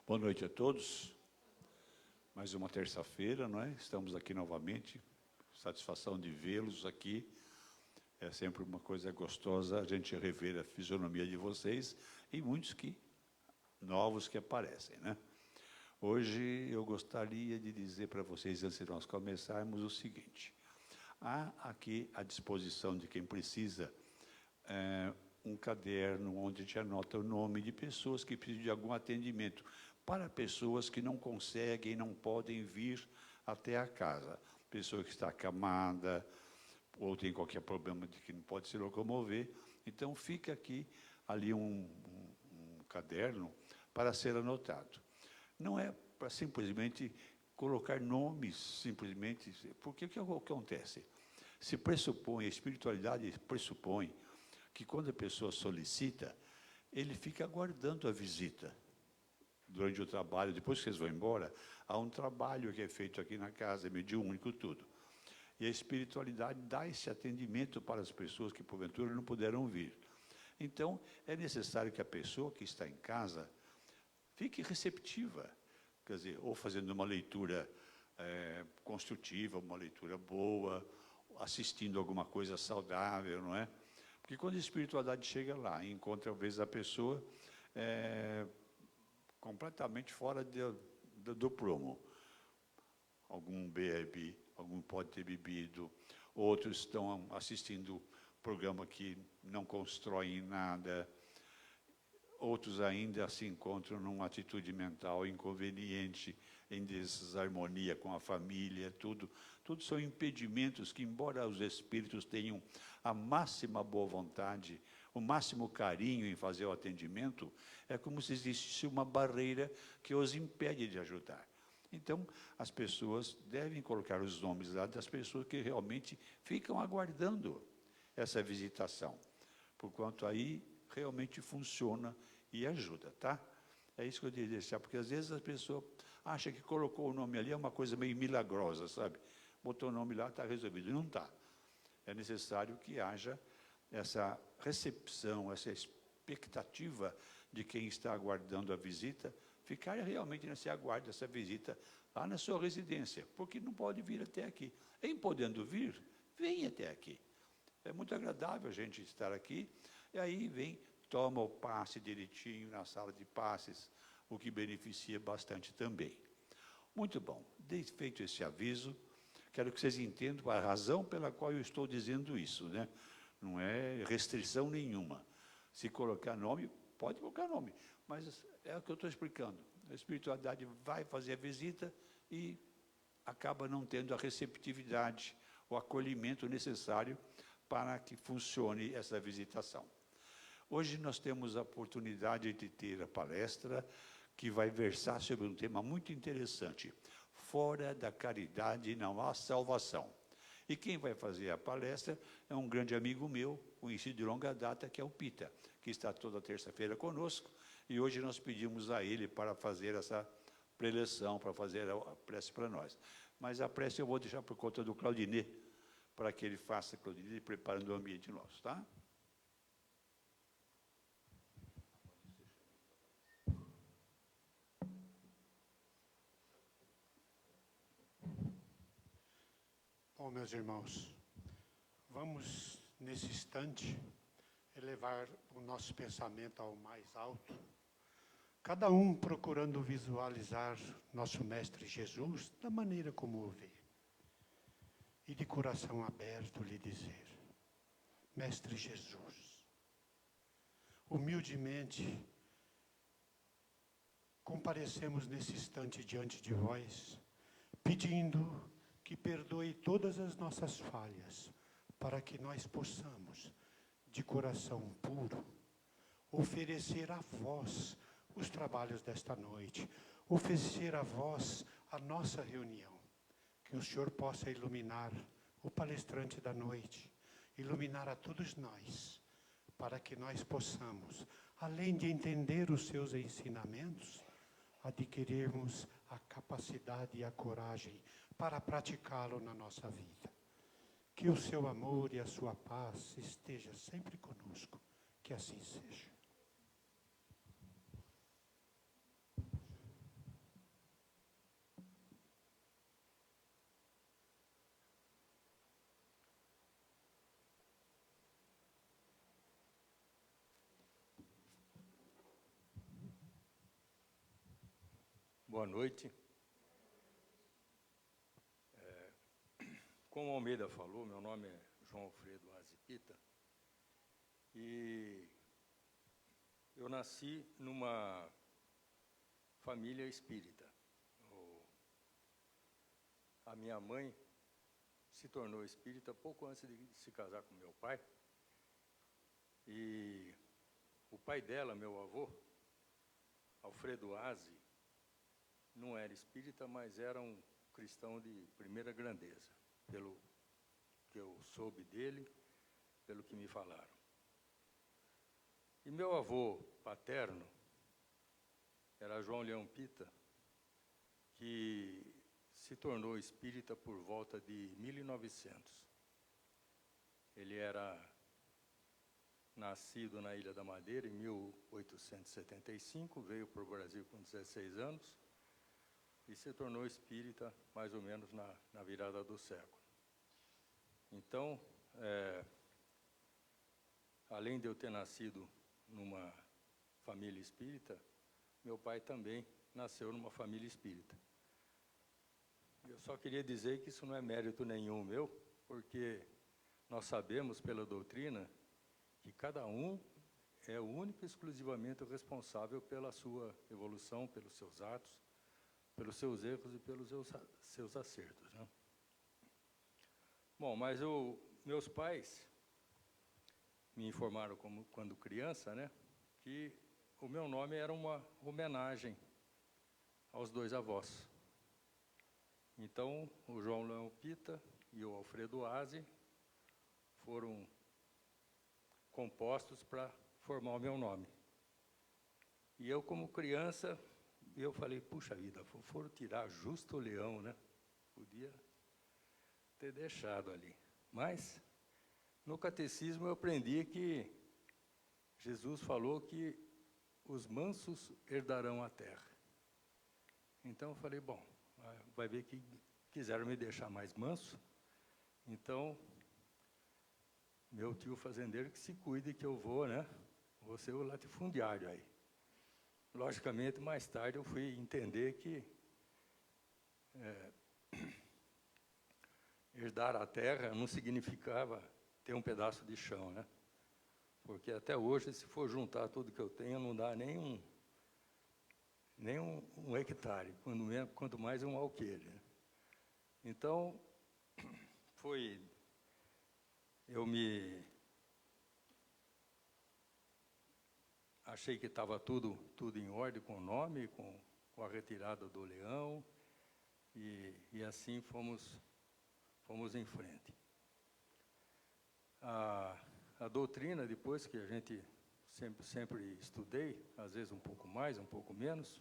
Boa noite a todos. Mais uma terça-feira, não é? Estamos aqui novamente. Satisfação de vê-los aqui. É sempre uma coisa gostosa a gente rever a fisionomia de vocês e muitos novos que aparecem, né? Hoje eu gostaria de dizer para vocês, antes de nós começarmos, o seguinte. Há aqui à disposição de quem precisa um caderno onde a gente anota o nome de pessoas que precisam de algum atendimento, para pessoas que não conseguem, não podem vir até a casa. Pessoa que está acamada, ou tem qualquer problema de que não pode se locomover. Então, fica aqui, ali um caderno para ser anotado. Não é para simplesmente colocar nomes, simplesmente, porque o que acontece? Se pressupõe, a espiritualidade pressupõe que quando a pessoa solicita, ele fica aguardando a visita. Durante o trabalho, depois que vocês vão embora, há um trabalho que é feito aqui na casa, é mediúnico tudo. E a espiritualidade dá esse atendimento para as pessoas que, porventura, não puderam vir. Então, é necessário que a pessoa que está em casa fique receptiva, quer dizer, ou fazendo uma leitura construtiva, uma leitura boa, assistindo alguma coisa saudável, não é? Porque quando a espiritualidade chega lá e encontra, às vezes, a pessoa completamente fora do prumo. Algum bebe, algum pode ter bebido, outros estão assistindo programa que não constroem nada, outros ainda se encontram numa atitude mental inconveniente, em desarmonia com a família, tudo são impedimentos que, embora os espíritos tenham a máxima boa vontade, o máximo carinho em fazer o atendimento, é como se existisse uma barreira que os impede de ajudar. Então, as pessoas devem colocar os nomes lá das pessoas que realmente ficam aguardando essa visitação, porquanto aí realmente funciona e ajuda, tá? É isso que eu queria deixar, porque às vezes a pessoa acha que colocou o nome ali, é uma coisa meio milagrosa, sabe? Botou o nome lá, está resolvido. Não está. É necessário que haja essa recepção, essa expectativa de quem está aguardando a visita, ficar realmente nesse aguardo, essa visita lá na sua residência, porque não pode vir até aqui. Em podendo vir, vem até aqui. É muito agradável a gente estar aqui, e aí vem, toma o passe direitinho na sala de passes, o que beneficia bastante também. Muito bom. Feito esse aviso, quero que vocês entendam a razão pela qual eu estou dizendo isso, né? Não é restrição nenhuma. Se colocar nome, pode colocar nome, mas é o que eu estou explicando. A espiritualidade vai fazer a visita e acaba não tendo a receptividade, o acolhimento necessário para que funcione essa visitação. Hoje nós temos a oportunidade de ter a palestra que vai versar sobre um tema muito interessante. Fora da caridade não há salvação. E quem vai fazer a palestra é um grande amigo meu, conhecido de longa data, que é o Pita, que está toda terça-feira conosco, e hoje nós pedimos a ele para fazer essa preleção, para fazer a prece para nós. Mas a prece eu vou deixar por conta do Claudinei, para que ele faça, Claudinei, preparando o ambiente nosso, tá? Bom, meus irmãos, vamos, nesse instante, elevar o nosso pensamento ao mais alto, cada um procurando visualizar nosso Mestre Jesus da maneira como o vê, e de coração aberto lhe dizer: Mestre Jesus, humildemente, comparecemos nesse instante diante de vós, pedindo que perdoe todas as nossas falhas, para que nós possamos, de coração puro, oferecer a vós os trabalhos desta noite, oferecer a vós a nossa reunião, que o Senhor possa iluminar o palestrante da noite, iluminar a todos nós, para que nós possamos, além de entender os seus ensinamentos, adquirirmos a capacidade e a coragem para praticá-lo na nossa vida. Que o seu amor e a sua paz esteja sempre conosco. Que assim seja. Boa noite. Como o Almeida falou, meu nome é João Alfredo Azipita, e eu nasci numa família espírita. A minha mãe se tornou espírita pouco antes de se casar com meu pai, e o pai dela, meu avô, Alfredo Aze, não era espírita, mas era um cristão de primeira grandeza, pelo que eu soube dele, pelo que me falaram. E meu avô paterno era João Leão Pita, que se tornou espírita por volta de 1900. Ele era nascido na Ilha da Madeira em 1875, veio para o Brasil com 16 anos e se tornou espírita mais ou menos na virada do século. Então, além de eu ter nascido numa família espírita, meu pai também nasceu numa família espírita. Eu só queria dizer que isso não é mérito nenhum meu, porque nós sabemos pela doutrina que cada um é único e exclusivamente responsável pela sua evolução, pelos seus atos, pelos seus erros e pelos seus acertos, né? Bom, mas meus pais me informaram quando criança, né, que o meu nome era uma homenagem aos dois avós. Então, o João Leão Pita e o Alfredo Aze foram compostos para formar o meu nome. E eu, como criança, eu falei, puxa vida, foram tirar justo o leão, né? Podia ter deixado ali. Mas, no catecismo, eu aprendi que Jesus falou que os mansos herdarão a terra. Então, eu falei, bom, vai ver que quiseram me deixar mais manso, então, meu tio fazendeiro que se cuide que eu vou, né? Vou ser o latifundiário aí. Logicamente, mais tarde eu fui entender que herdar a terra não significava ter um pedaço de chão, né? Porque até hoje, se for juntar tudo que eu tenho, não dá nem um hectare, quanto mais um alqueire, né? Então, eu achei que estava tudo em ordem com o nome, com a retirada do leão, e assim fomos em frente. A doutrina, depois que a gente sempre estudei, às vezes um pouco mais, um pouco menos,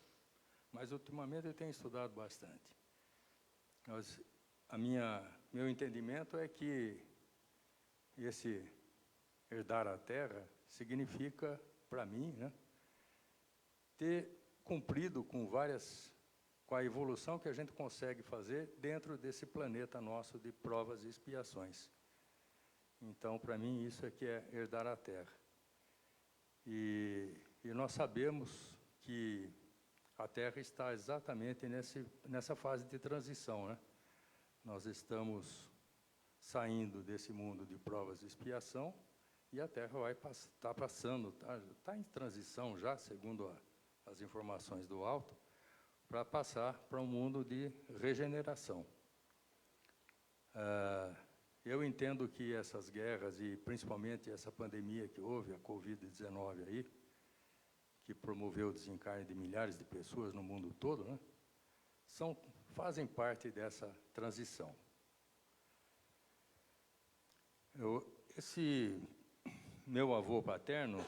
mas ultimamente eu tenho estudado bastante. Meu entendimento é que esse herdar a terra significa, para mim, né, ter cumprido com a evolução que a gente consegue fazer dentro desse planeta nosso de provas e expiações. Então, para mim, isso é que é herdar a terra. E nós sabemos que a Terra está exatamente nessa fase de transição, né? Nós estamos saindo desse mundo de provas e expiação, e a Terra vai estar passando, está em transição já, segundo as informações do alto, para passar para um mundo de regeneração. Eu entendo que essas guerras, e principalmente essa pandemia que houve, a Covid-19 aí, que promoveu o desencarne de milhares de pessoas no mundo todo, né, fazem parte dessa transição. Esse meu avô paterno,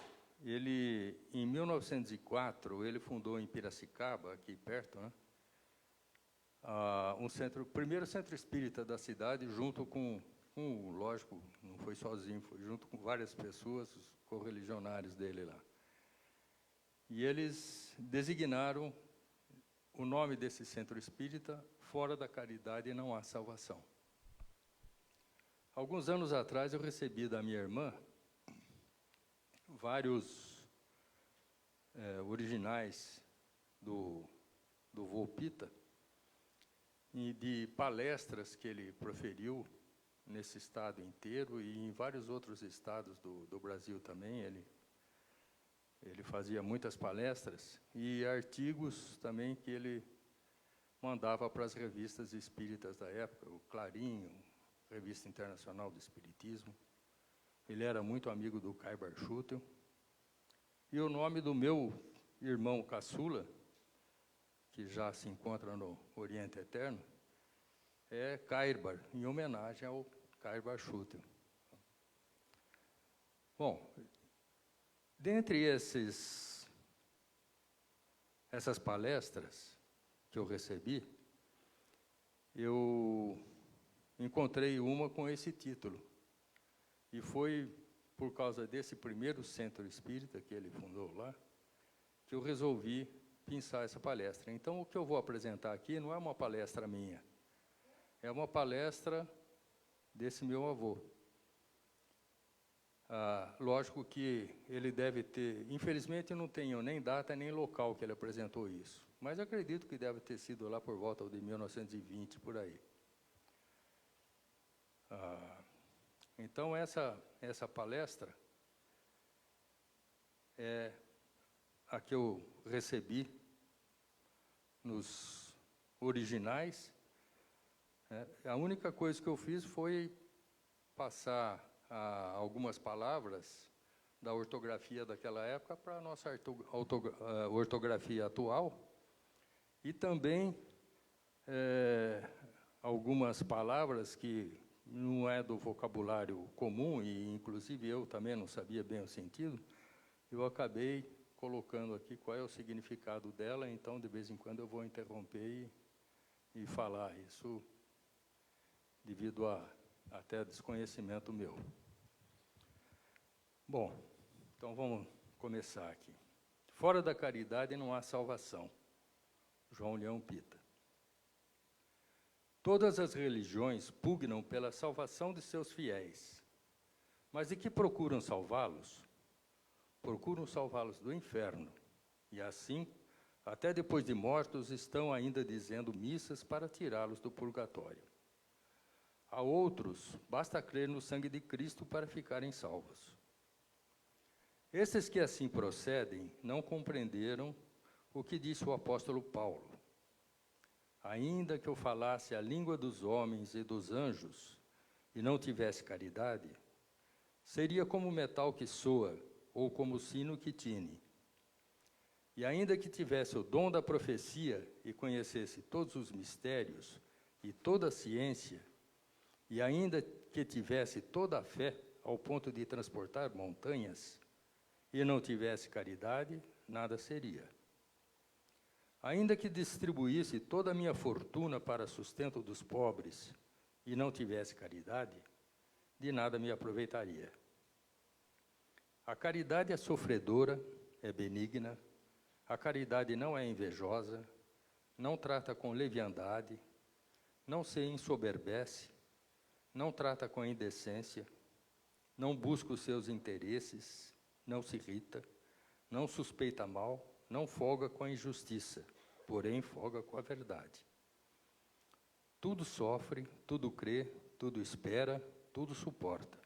em 1904, ele fundou em Piracicaba, aqui perto, né, o primeiro centro espírita da cidade, junto com, lógico, não foi sozinho, foi junto com várias pessoas, os correligionários dele lá. E eles designaram o nome desse centro espírita: Fora da Caridade não há salvação. Alguns anos atrás, eu recebi da minha irmã vários originais do do vô Pita, e de palestras que ele proferiu nesse estado inteiro e em vários outros estados do Brasil também. Ele fazia muitas palestras e artigos também que ele mandava para as revistas espíritas da época, o Clarim, Revista Internacional do Espiritismo. Ele era muito amigo do Kaibar Schutel. E o nome do meu irmão caçula, que já se encontra no Oriente Eterno, é Kaibar, em homenagem ao Kaibar Schutel. Bom, dentre essas palestras que eu recebi, eu encontrei uma com esse título. E foi por causa desse primeiro centro espírita que ele fundou lá, que eu resolvi pensar essa palestra. Então, o que eu vou apresentar aqui não é uma palestra minha, é uma palestra desse meu avô. Lógico que ele deve ter, infelizmente eu não tenho nem data nem local que ele apresentou isso, mas acredito que deve ter sido lá por volta de 1920, por aí. Então, essa palestra é a que eu recebi nos originais. A única coisa que eu fiz foi passar algumas palavras da ortografia daquela época para a nossa ortografia atual, e também algumas palavras que não é do vocabulário comum, e inclusive eu também não sabia bem o sentido, eu acabei colocando aqui qual é o significado dela. Então, de vez em quando, eu vou interromper e falar isso, devido até desconhecimento meu. Bom, então vamos começar aqui. Fora da caridade não há salvação. João Leão Pita. Todas as religiões pugnam pela salvação de seus fiéis, mas de que procuram salvá-los? Procuram salvá-los do inferno, e assim, até depois de mortos, estão ainda dizendo missas para tirá-los do purgatório. A outros, basta crer no sangue de Cristo para ficarem salvos. Esses que assim procedem não compreenderam o que disse o apóstolo Paulo. Ainda que eu falasse a língua dos homens e dos anjos e não tivesse caridade, seria como o metal que soa ou como o sino que tine. E ainda que tivesse o dom da profecia e conhecesse todos os mistérios e toda a ciência, e ainda que tivesse toda a fé ao ponto de transportar montanhas e não tivesse caridade, nada seria. Ainda que distribuísse toda a minha fortuna para sustento dos pobres e não tivesse caridade, de nada me aproveitaria. A caridade é sofredora, é benigna, a caridade não é invejosa, não trata com leviandade, não se ensoberbece, não trata com indecência, não busca os seus interesses, não se irrita, não suspeita mal, não folga com a injustiça, porém folga com a verdade. Tudo sofre, tudo crê, tudo espera, tudo suporta.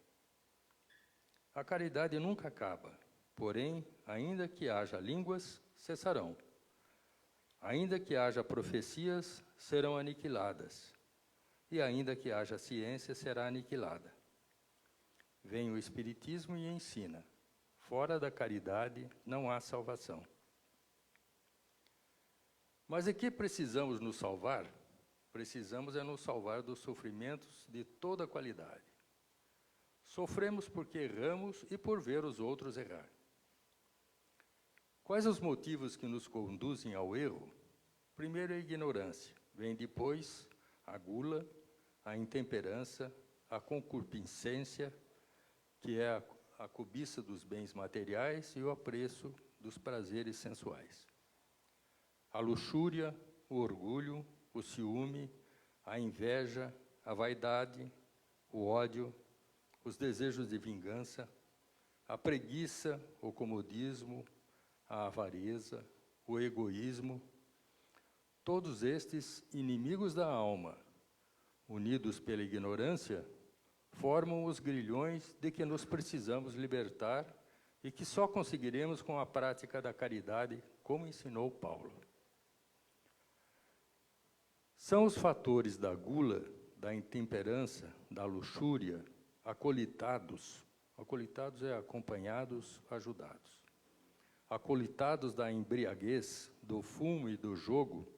A caridade nunca acaba, porém, ainda que haja línguas, cessarão. Ainda que haja profecias, serão aniquiladas. E ainda que haja ciência, será aniquilada. Vem o Espiritismo e ensina: fora da caridade não há salvação. Mas de que precisamos nos salvar? Precisamos nos salvar dos sofrimentos de toda qualidade. Sofremos porque erramos e por ver os outros errar. Quais os motivos que nos conduzem ao erro? Primeiro, a ignorância. Vem depois a gula, a intemperança, a concupiscência, que é a cobiça dos bens materiais, e o apreço dos prazeres sensuais. A luxúria, o orgulho, o ciúme, a inveja, a vaidade, o ódio, os desejos de vingança, a preguiça, o comodismo, a avareza, o egoísmo. todos estes inimigos da alma, unidos pela ignorância, formam os grilhões de que nos precisamos libertar e que só conseguiremos com a prática da caridade, como ensinou Paulo. São os fatores da gula, da intemperança, da luxúria, acolitados é acompanhados, ajudados. Acolitados da embriaguez, do fumo e do jogo,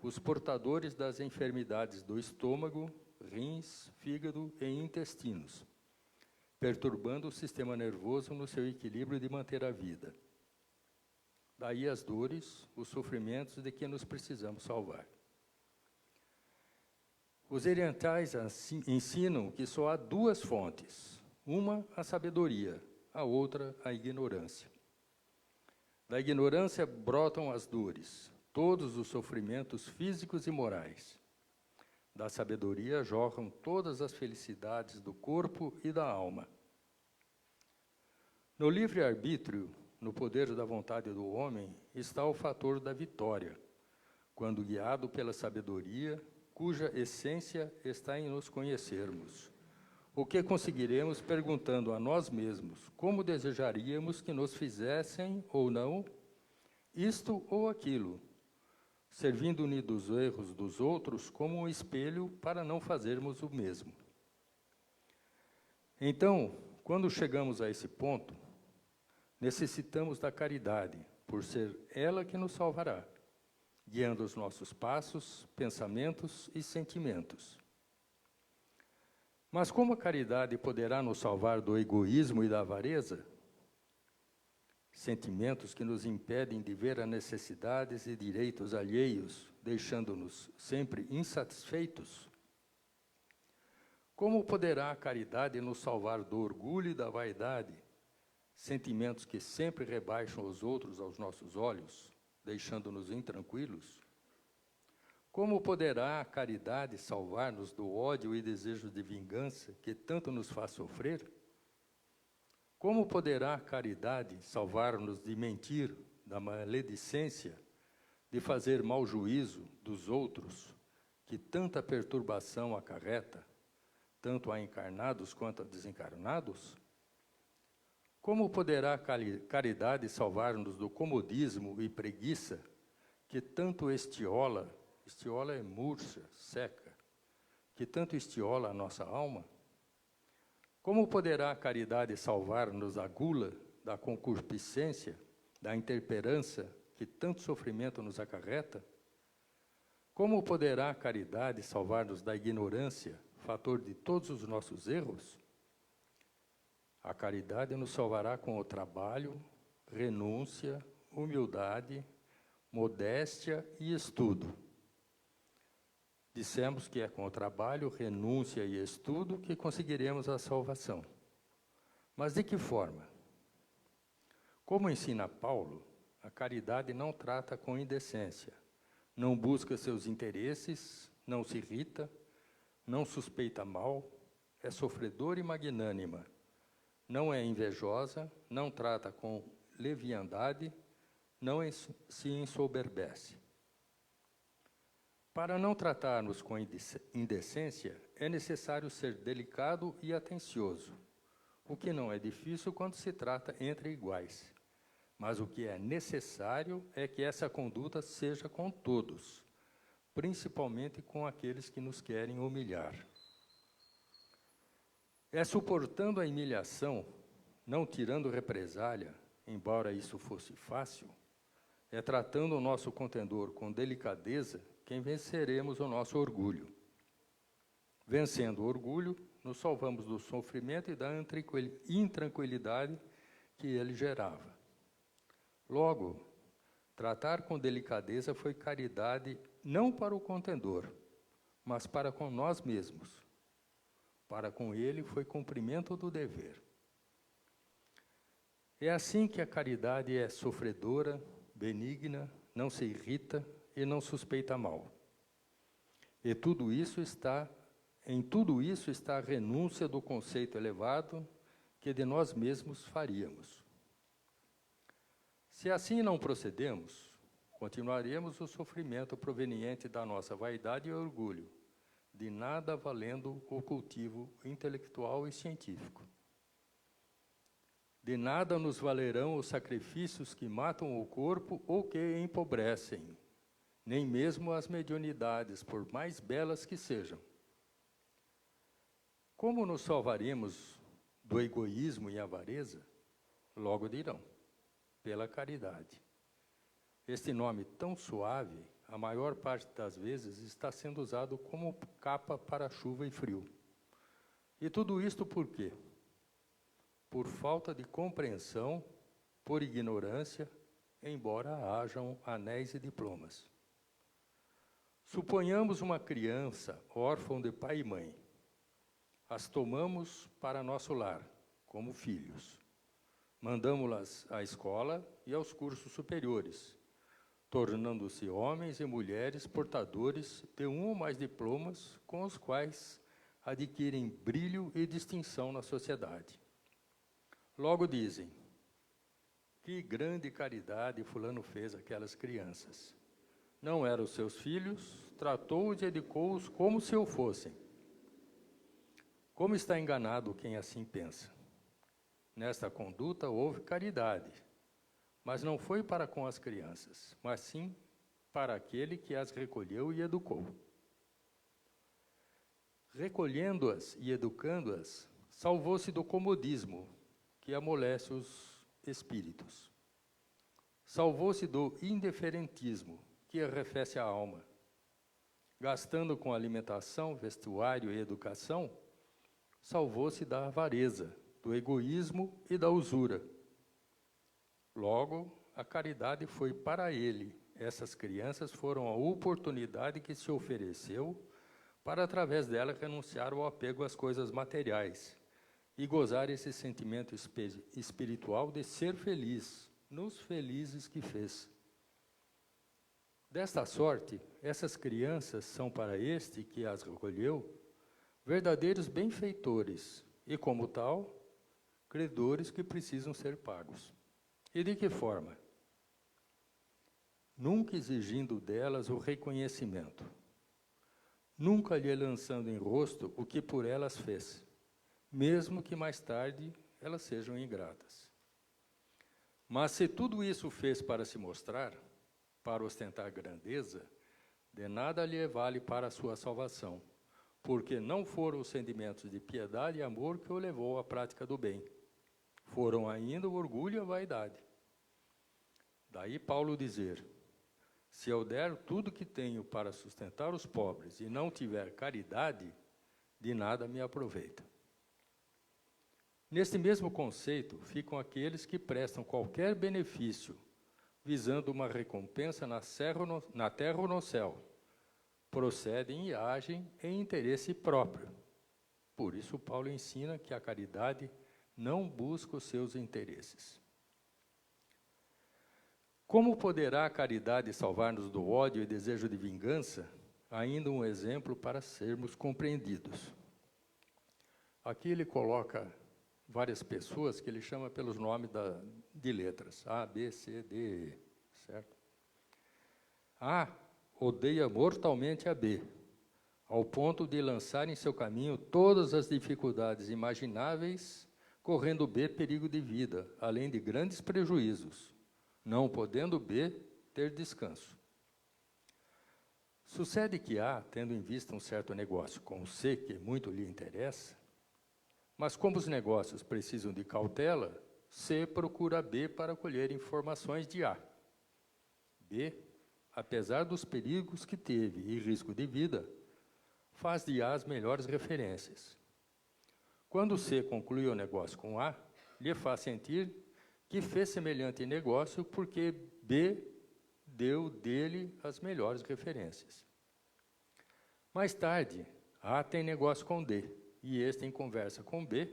os portadores das enfermidades do estômago, rins, fígado e intestinos, perturbando o sistema nervoso no seu equilíbrio de manter a vida. Daí as dores, os sofrimentos de que nos precisamos salvar. Os orientais ensinam que só há duas fontes, uma a sabedoria, a outra a ignorância. Da ignorância brotam as dores, todos os sofrimentos físicos e morais. Da sabedoria jorram todas as felicidades do corpo e da alma. No livre-arbítrio, no poder da vontade do homem, está o fator da vitória, quando guiado pela sabedoria, cuja essência está em nos conhecermos. O que conseguiremos perguntando a nós mesmos como desejaríamos que nos fizessem ou não isto ou aquilo, servindo-nos dos erros dos outros como um espelho para não fazermos o mesmo. Então, quando chegamos a esse ponto, necessitamos da caridade, por ser ela que nos salvará, guiando os nossos passos, pensamentos e sentimentos. Mas como a caridade poderá nos salvar do egoísmo e da avareza? Sentimentos que nos impedem de ver as necessidades e direitos alheios, deixando-nos sempre insatisfeitos? Como poderá a caridade nos salvar do orgulho e da vaidade, sentimentos que sempre rebaixam os outros aos nossos olhos, deixando-nos intranquilos? Como poderá a caridade salvar-nos do ódio e desejo de vingança que tanto nos faz sofrer? Como poderá a caridade salvar-nos de mentir, da maledicência, de fazer mau juízo dos outros, que tanta perturbação acarreta, tanto a encarnados quanto a desencarnados? Como poderá a caridade salvar-nos do comodismo e preguiça, que tanto estiola é murcha, seca, que tanto estiola a nossa alma? Como poderá a caridade salvar-nos da gula, da concupiscência, da intemperança, que tanto sofrimento nos acarreta? Como poderá a caridade salvar-nos da ignorância, fator de todos os nossos erros? A caridade nos salvará com o trabalho, renúncia, humildade, modéstia e estudo. Dissemos que é com o trabalho, renúncia e estudo que conseguiremos a salvação. Mas de que forma? Como ensina Paulo, a caridade não trata com indecência, não busca seus interesses, não se irrita, não suspeita mal, é sofredora e magnânima, não é invejosa, não trata com leviandade, não se ensoberbece. Para não tratarmos com indecência, é necessário ser delicado e atencioso, o que não é difícil quando se trata entre iguais. Mas o que é necessário é que essa conduta seja com todos, principalmente com aqueles que nos querem humilhar. É suportando a humilhação, não tirando represália, embora isso fosse fácil, é tratando o nosso contendor com delicadeza que venceremos o nosso orgulho. Vencendo o orgulho, nos salvamos do sofrimento e da intranquilidade que ele gerava. Logo, tratar com delicadeza foi caridade não para o contendor, mas para com nós mesmos. Para com ele foi cumprimento do dever. É assim que a caridade é sofredora, benigna, não se irrita e não suspeita mal. E em tudo isso está a renúncia do conceito elevado que de nós mesmos faríamos. Se assim não procedemos, continuaremos o sofrimento proveniente da nossa vaidade e orgulho, de nada valendo o cultivo intelectual e científico. De nada nos valerão os sacrifícios que matam o corpo ou que empobrecem, nem mesmo as mediunidades, por mais belas que sejam. Como nos salvaremos do egoísmo e avareza? Logo dirão, pela caridade. Este nome tão suave, a maior parte das vezes, está sendo usado como capa para chuva e frio. E tudo isto por quê? Por falta de compreensão, por ignorância, embora hajam anéis e diplomas. Suponhamos uma criança órfã de pai e mãe. As tomamos para nosso lar, como filhos. Mandamos-las à escola e aos cursos superiores, tornando-se homens e mulheres portadores de um ou mais diplomas com os quais adquirem brilho e distinção na sociedade. Logo dizem, que grande caridade fulano fez àquelas crianças. Não eram seus filhos, tratou-os e educou-os como se o fossem. Como está enganado quem assim pensa? Nesta conduta houve caridade, mas não foi para com as crianças, mas sim para aquele que as recolheu e educou. Recolhendo-as e educando-as, salvou-se do comodismo, que amolece os espíritos. Salvou-se do indiferentismo, que arrefece a alma. Gastando com alimentação, vestuário e educação, salvou-se da avareza, do egoísmo e da usura. Logo, a caridade foi para ele. Essas crianças foram a oportunidade que se ofereceu para, através dela, renunciar ao apego às coisas materiais e gozar esse sentimento espiritual de ser feliz, nos felizes que fez. Desta sorte, essas crianças são para este que as recolheu verdadeiros benfeitores e, como tal, credores que precisam ser pagos. E de que forma? Nunca exigindo delas o reconhecimento, nunca lhe lançando em rosto o que por elas fez, mesmo que mais tarde elas sejam ingratas. Mas se tudo isso fez para se mostrar, para ostentar grandeza, de nada lhe vale para a sua salvação, porque não foram os sentimentos de piedade e amor que o levou à prática do bem. Foram ainda o orgulho e a vaidade. Daí Paulo dizer, se eu der tudo que tenho para sustentar os pobres e não tiver caridade, de nada me aproveita. Neste mesmo conceito, ficam aqueles que prestam qualquer benefício, visando uma recompensa na terra ou no céu. Procedem e agem em interesse próprio. Por isso, Paulo ensina que a caridade não busca os seus interesses. Como poderá a caridade salvar-nos do ódio e desejo de vingança? Ainda um exemplo para sermos compreendidos. Aqui ele coloca várias pessoas que ele chama pelos nomes de letras, A, B, C, D, E, certo? A odeia mortalmente a B, ao ponto de lançar em seu caminho todas as dificuldades imagináveis, correndo B perigo de vida, além de grandes prejuízos, não podendo B ter descanso. Sucede que A, tendo em vista um certo negócio com o C, que muito lhe interessa, mas como os negócios precisam de cautela, C procura B para colher informações de A. B, apesar dos perigos que teve e risco de vida, faz de A as melhores referências. Quando C conclui o negócio com A, lhe faz sentir que fez semelhante negócio porque B deu dele as melhores referências. Mais tarde, A tem negócio com D, e este, em conversa com B,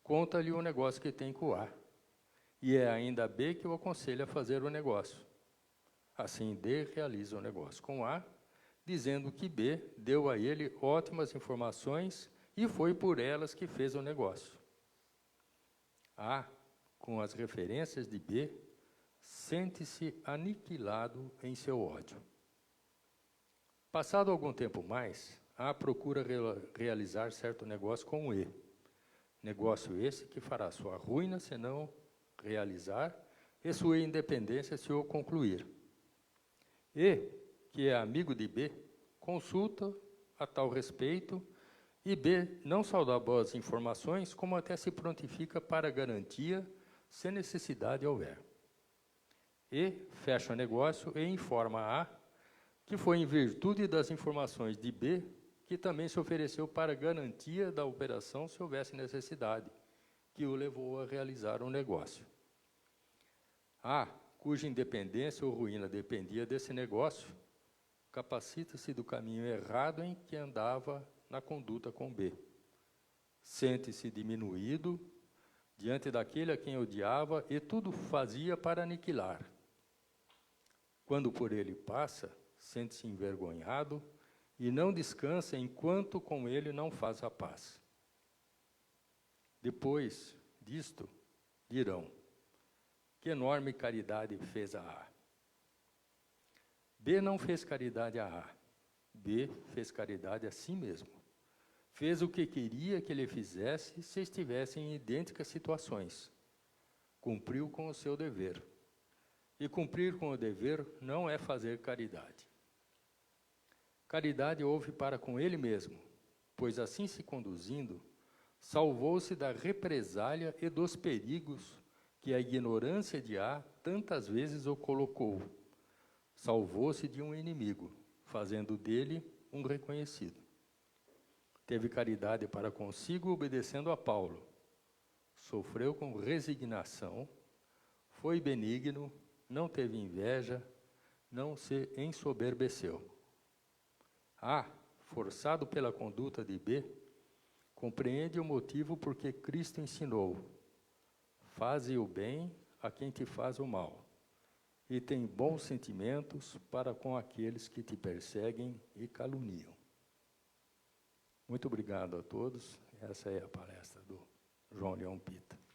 conta-lhe o negócio que tem com A. E é ainda B que o aconselha a fazer o negócio. Assim, D realiza o negócio com A, dizendo que B deu a ele ótimas informações e foi por elas que fez o negócio. A, com as referências de B, sente-se aniquilado em seu ódio. Passado algum tempo mais, A procura realizar certo negócio com E. Negócio esse que fará sua ruína se não realizar e sua independência se o concluir. E, que é amigo de B, consulta a tal respeito, e B não só dá boas informações, como até se prontifica para garantia, se necessidade houver. E fecha o negócio e informa a A que foi em virtude das informações de B que também se ofereceu para garantia da operação se houvesse necessidade, que o levou a realizar um negócio. A, cuja independência ou ruína dependia desse negócio, capacita-se do caminho errado em que andava na conduta com B. Sente-se diminuído diante daquele a quem odiava e tudo fazia para aniquilar. Quando por ele passa, sente-se envergonhado e não descansa enquanto com ele não faz a paz. Depois disto, dirão: que enorme caridade fez a A. B não fez caridade a A. B fez caridade a si mesmo. Fez o que queria que ele fizesse se estivessem em idênticas situações. Cumpriu com o seu dever. E cumprir com o dever não é fazer caridade. Caridade houve para com ele mesmo, pois assim se conduzindo, salvou-se da represália e dos perigos que a ignorância de A tantas vezes o colocou. Salvou-se de um inimigo, fazendo dele um reconhecido. Teve caridade para consigo, obedecendo a Paulo. Sofreu com resignação, foi benigno, não teve inveja, não se ensoberbeceu. A, forçado pela conduta de B, compreende o motivo por que Cristo ensinou: faze o bem a quem te faz o mal, e tem bons sentimentos para com aqueles que te perseguem e caluniam. Muito obrigado a todos. Essa é a palestra do João Leão Pita.